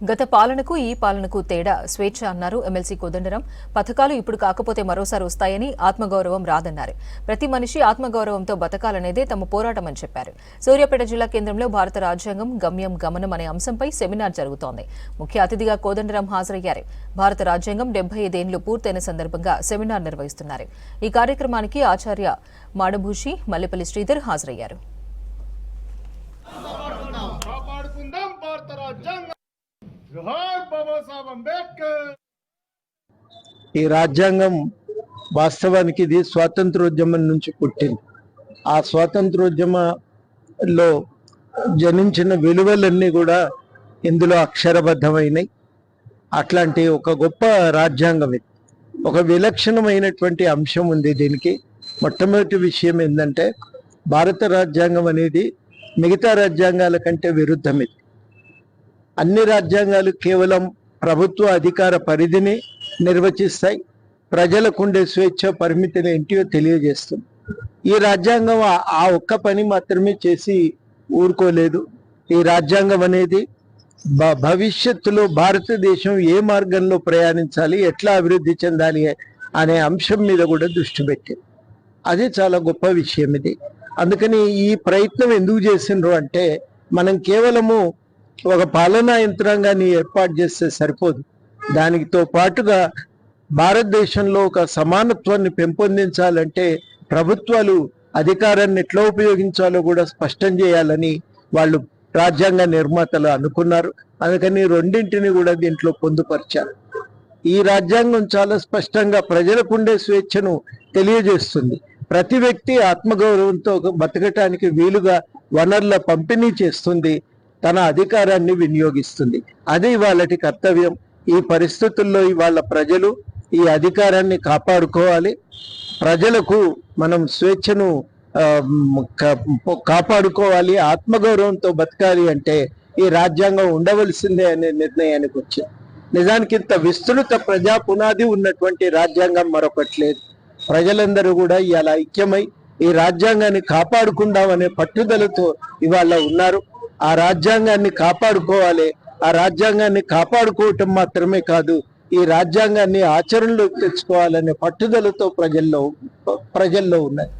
గత పాలనకు ఈ పాలనకు తేడా స్వేచ్ఛ అన్నారు ఎమ్మెల్సీ కోదండరాం. పథకాలు ఇప్పుడు కాకపోతే మరోసారి వస్తాయని, ఆత్మగౌరవం రాదన్నారు. ప్రతి మనిషి ఆత్మగౌరవంతో బతకాలనేదే తమ పోరాటమని చెప్పారు. సూర్యాపేట జిల్లా కేంద్రంలో భారత రాజ్యాంగం గమ్యం గమనం అనే అంశంపై సెమినార్ జరుగుతోంది. ముఖ్య అతిథిగా కోదండరాం హాజరయ్యారు. భారత రాజ్యాంగం 75 ఏళ్లు పూర్తయిన సందర్భంగా సెమినార్ నిర్వహిస్తున్నారు. ఈ కార్యక్రమానికి ఆచార్య మాడభూషి, మల్లెపల్లి శ్రీధర్ హాజరయ్యారు. ఈ రాజ్యాంగం వాస్తవానికి ఇది స్వాతంత్రోద్యమం నుంచి పుట్టింది. ఆ స్వాతంత్రోద్యమంలో జనించిన విలువలన్నీ కూడా ఇందులో అక్షరబద్ధమైనవి. అట్లాంటి ఒక గొప్ప రాజ్యాంగం ఇది. ఒక విలక్షణమైనటువంటి అంశం ఉంది దీనికి. మొట్టమొదటి విషయం ఏంటంటే, భారత రాజ్యాంగం అనేది మిగతా రాజ్యాంగాల కంటే విరుద్ధం. ఇది అన్ని రాజ్యాంగాలు కేవలం ప్రభుత్వ అధికార పరిధిని నిర్వచిస్తాయి, ప్రజలకు ఉండే స్వేచ్ఛ పరిమితిని ఏంటియో తెలియజేస్తుంది. ఈ రాజ్యాంగం ఆ ఒక్క పని మాత్రమే చేసి ఊరుకోలేదు. ఈ రాజ్యాంగం అనేది భవిష్యత్తులో భారతదేశం ఏ మార్గంలో ప్రయాణించాలి, ఎట్లా అభివృద్ధి చెందాలి అనే అంశం మీద కూడా దృష్టి పెట్టింది. అది చాలా గొప్ప విషయం ఇది. అందుకని ఈ ప్రయత్నం ఎందుకు చేసిండ్రు అంటే, మనం కేవలము ఒక పాలనా యంత్రాంగాన్ని ఏర్పాటు చేస్తే సరిపోదు. దానితో పాటుగా భారతదేశంలో ఒక సమానత్వాన్ని పెంపొందించాలంటే ప్రభుత్వాలు అధికారాన్ని ఎట్లా ఉపయోగించాలో కూడా స్పష్టం చేయాలని వాళ్ళు రాజ్యాంగ నిర్మాతలు అనుకున్నారు. అందుకని రెండింటిని కూడా దీంట్లో పొందుపరిచారు. ఈ రాజ్యాంగం చాలా స్పష్టంగా ప్రజలకు ఉండే స్వేచ్ఛను తెలియజేస్తుంది. ప్రతి వ్యక్తి ఆత్మగౌరవంతో బతకటానికి వీలుగా వనరుల పంపిణీ చేస్తుంది, తన అధికారాన్ని వినియోగిస్తుంది. అది వాళ్ళటి కర్తవ్యం. ఈ పరిస్థితుల్లో ఇవాళ ప్రజలు ఈ అధికారాన్ని కాపాడుకోవాలి. ప్రజలకు మనం స్వేచ్ఛను కాపాడుకోవాలి, ఆత్మగౌరవంతో బతకాలి అంటే ఈ రాజ్యాంగం ఉండవలసిందే అనే నిర్ణయానికి వచ్చింది. నిజానికి ఇంత విస్తృత ప్రజా పునాది ఉన్నటువంటి రాజ్యాంగం మరొకటి లేదు. ప్రజలందరూ కూడా ఇవాళ ఐక్యమై ఈ రాజ్యాంగాన్ని కాపాడుకుందామనే పట్టుదలతో ఇవాళ ఉన్నారు. ఆ రాజ్యాంగాన్ని కాపాడుకోవాలి. ఆ రాజ్యాంగాన్ని కాపాడుకోవటం మాత్రమే కాదు, ఈ రాజ్యాంగాన్ని ఆచరణలోకి తెచ్చుకోవాలనే పట్టుదలతో ప్రజల్లో ఉన్నది.